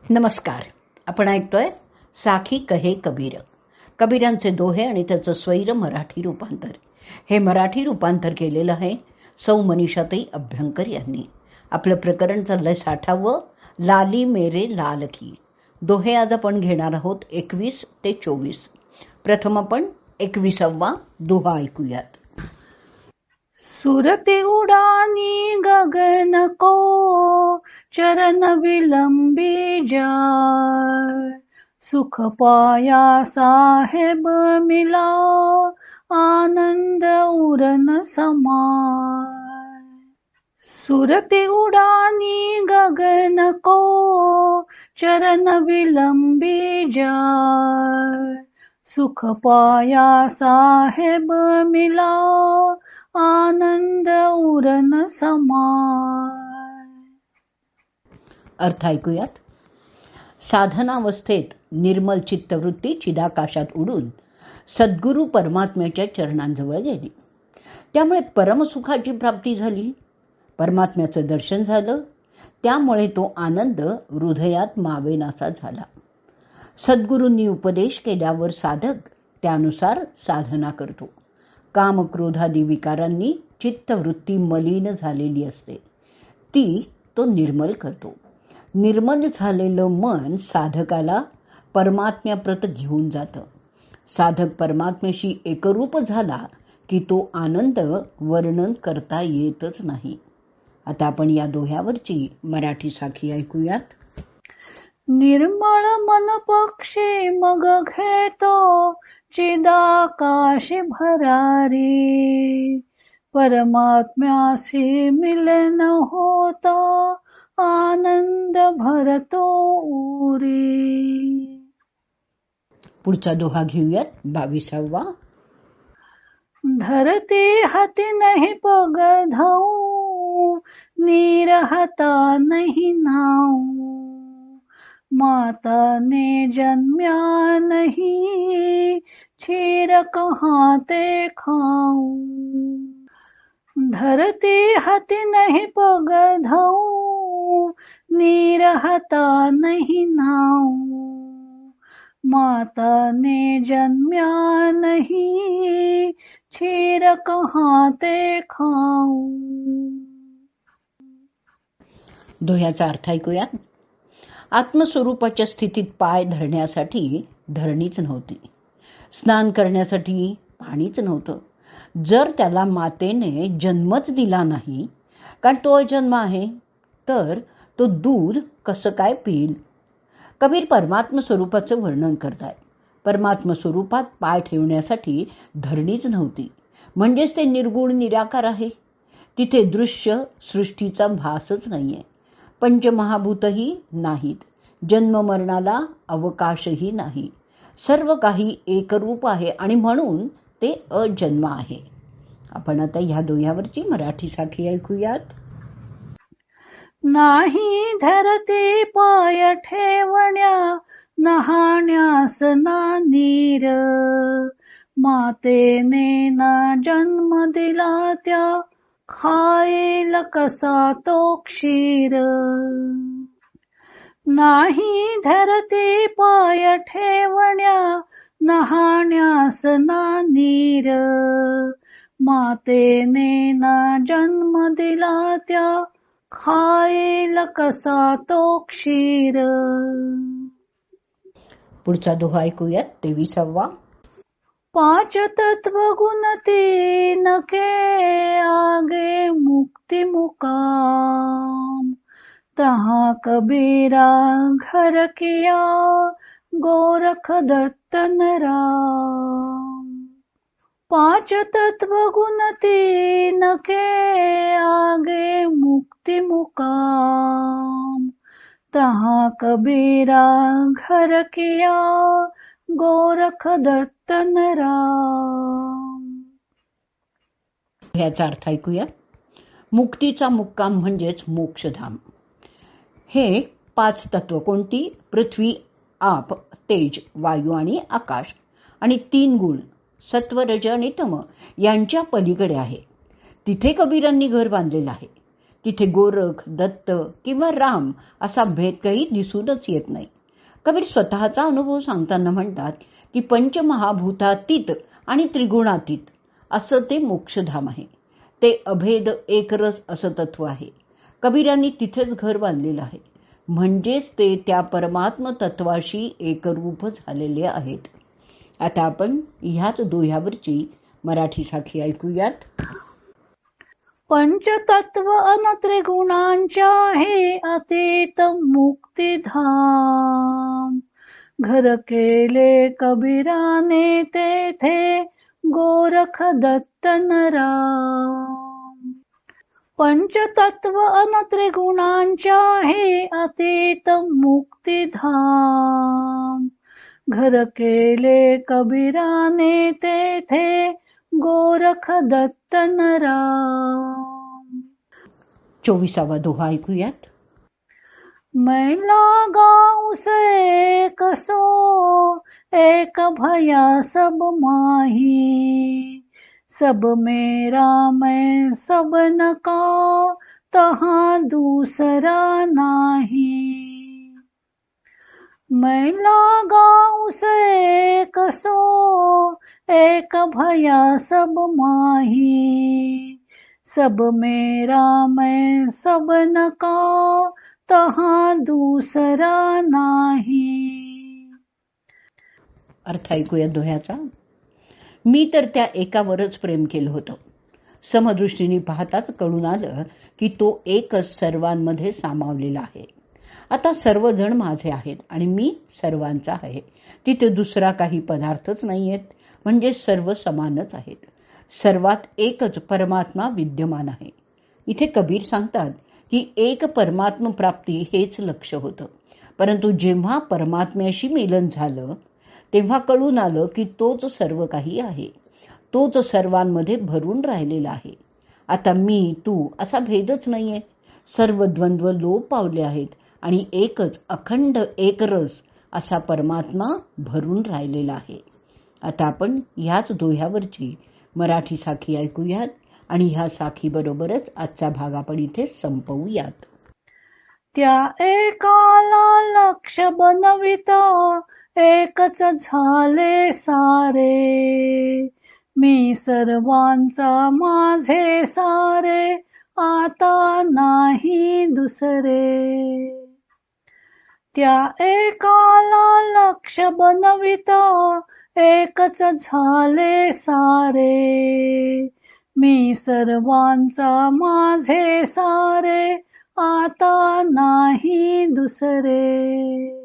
नमस्कार. आपण ऐकतोय साखी कहे कबीर, कबीरांचे दोहे आणि त्याचं स्वैर मराठी रूपांतर. हे मराठी रूपांतर केलेलं आहे सौ मनीषाताई अभ्यंकर यांनी. आपलं प्रकरण चाललंय 60व, लाली मेरे लाल की. दोहे आज आपण घेणार आहोत 21 ते 24. प्रथम आपण 21वा दोहा ऐकूयात. सुरती उडानी गगन को, चरण विलंबी जाय. सुख पाया साहेब मिला, आनंद उरन समाय. सुरती उडानी गगन को, चरण विलंबी जाय. सुख पाया साहेब मिला, आनंद उरन समाय. अर्थ ऐकूयात. साधनावस्थेत निर्मल चित्तवृत्ती चिदाकाशात उडून सद्गुरू परमात्म्याच्या चरणांजवळ गेली. त्यामुळे परमसुखाची प्राप्ती झाली, परमात्म्याचं दर्शन झालं. त्यामुळे तो आनंद हृदयात मावेनासा झाला. सद्गुरूंनी उपदेश केल्यावर साधक त्यानुसार साधना करतो. काम क्रोधादी विकारांनी चित्तवृत्ती मलिन झालेली असते, ती तो निर्मल करतो. निर्मल झालेलं मन साधकाला परमात्म्याप्रत घेऊन जातं. साधक परमात्म्याशी एकरूप झाला की तो आनंद वर्णन करता येतच नाही. आता आपण या दोह्यावरची मराठी साखी ऐकूयात. निर्मळ मन पक्षी मग घेतो, चिदाकाशी भरारी. परमात्म्यासी मिलन होता, आनंद भरतो उरी. पुढचा दोहा घेऊयात 22वा. धरती हाती नहीं पग धाऊ, नीर हाता नहीं नाऊ. माता ने जन्म्या नहीं, क्षीर कहाँ ते खाऊ. धरती हाती नहीं पग धाऊ, नीर हाता नहीं नाऊ. माता ने जन्म्या नहीं, क्षीर कहाँ ते खाऊ. दोह्याचा अर्थ ऐकूयात. आत्मस्वरूपाच्या स्थितीत पाय धरण्यासाठी धरणीच नव्हती, स्नान करण्यासाठी पाणीच नव्हतं. जर त्याला मातेने जन्मच दिला नाही, कारण तो अजन्म आहे, तर तो दूध कसं काय पिईल. कबीर परमात्म स्वरूपाचं वर्णन करतायत. परमात्म स्वरूपात पाय ठेवण्यासाठी धरणीच नव्हती, म्हणजेच ते निर्गुण निराकार आहे. तिथे दृश्य सृष्टीचा भासच नाहीये. पंचमहाभूतही नाहीत. जन्म मरणाला अवकाशही नाही. सर्व काही एकरूप आहे आणि म्हणून ते अजन्म आहे. आपण आता ह्या दोह्यावरची मराठी साखी ऐकूयात. नाही धरती पाय ठेवण्या, नहाण्यास ना नीर. मातेने ना जन्म दिला त्या, खाईल कसा तो क्षीर. नाही धरती पाय ठेवण्या, नहाण्यास ना नीर. मातेने ना जन्म दिला त्या, खाईल कसा तो क्षीर. पुढचा दोहा ऐकूयात 23वा. पांच तत्व गुण तीन के, आगे मुक्ति मुकाम. तहाँ कबीरा घर किया, गोरख दत्तन राम. पांच तत्व गुण तीन के, आगे मुक्ति मुकाम. तहाँ कबीरा घर किया, गोरख दत्तन राम. ह्याचा अर्थ ऐकूया. मुक्तीचा मुक्काम म्हणजेच मोक्षधाम. हे 5 तत्व कोणती? पृथ्वी, आप, तेज, वायू आणि आकाश, आणि 3 गुण सत्व, रज आणि तम यांच्या पलीकडे आहे. तिथे कबीरांनी घर बांधलेलं आहे. तिथे गोरख, दत्त किंवा राम असा भेद काही दिसूनच येत नाही. कबीर स्वतःचा अनुभव सांगताना म्हणतात की पंचमहाभूतातीत आणि त्रिगुणातीत असं ते मोक्षधाम आहे. ते अभेद एकरस असं तत्व आहे. कबीरांनी तिथेच घर बांधलेलं आहे. म्हणजेच ते त्या परमात्म तत्वाशी एकरूप झालेले आहेत. आता आपण ह्याच दोह्यावरची मराठी साखी ऐकूयात. पंचतत्व अन त्रिगुणांच्या हे अतीत मुक्तिधाम. घर केले कबीराने तेथे गोरख दत्त राम. पंचतत्व अन त्रिगुणांच्या हे अतीत मुक्तिधाम. घर केले कबीराने तेथे गोरख दत्त राम. 24वा दोहा ऐकूयात. मैला गाँव से एक सो एक भया सब माही. सब मेरा मैं सबन का तहाँ दूसरा नाही. मैला गाँव से एक सो एक भया सब माही. सब मेरा मैं सबन का तहाँ दूसरा नाही. अर्थ ऐकूया दोह्याचा. मी तर त्या एकावरच प्रेम केलं होतं. समदृष्टीने पाहताच कळून आलं की तो एकच सर्वांमध्ये सामावलेला आहे. आता सर्वजण माझे आहेत आणि मी सर्वांचा आहे. तिथे दुसरा काही पदार्थच नाहीयेत. म्हणजे सर्व समानच आहेत. सर्वात एकच परमात्मा विद्यमान आहे. इथे कबीर सांगतात की एक परमात्म प्राप्ती हेच लक्ष्य होतं. परंतु जेव्हा परमात्म्याशी मिलन झालं तेव्हा कळून आलं की तोच सर्व काही आहे. तोच सर्वांमध्ये भरून राहिलेला आहे. आता मी तू असा भेदच नाहीये. सर्व द्वंद्व लोप पावले आहेत आणि एकच अखंड एकरस असा परमात्मा भरून राहिलेला आहे. आता आपण ह्याच दोह्यावरची मराठी साखी ऐकूयात आणि ह्या साखी बरोबरच आजचा भाग आपण इथे संपवूयात. त्या एकाला लक्ष बनविता एकच झाले सारे. मी सर्वांचा माझे सारे आता नाही दुसरे. त्या एकाला लक्ष बनविता एकच झाले सारे. मी सर्वांचा माझे सारे आता नाही दुसरे.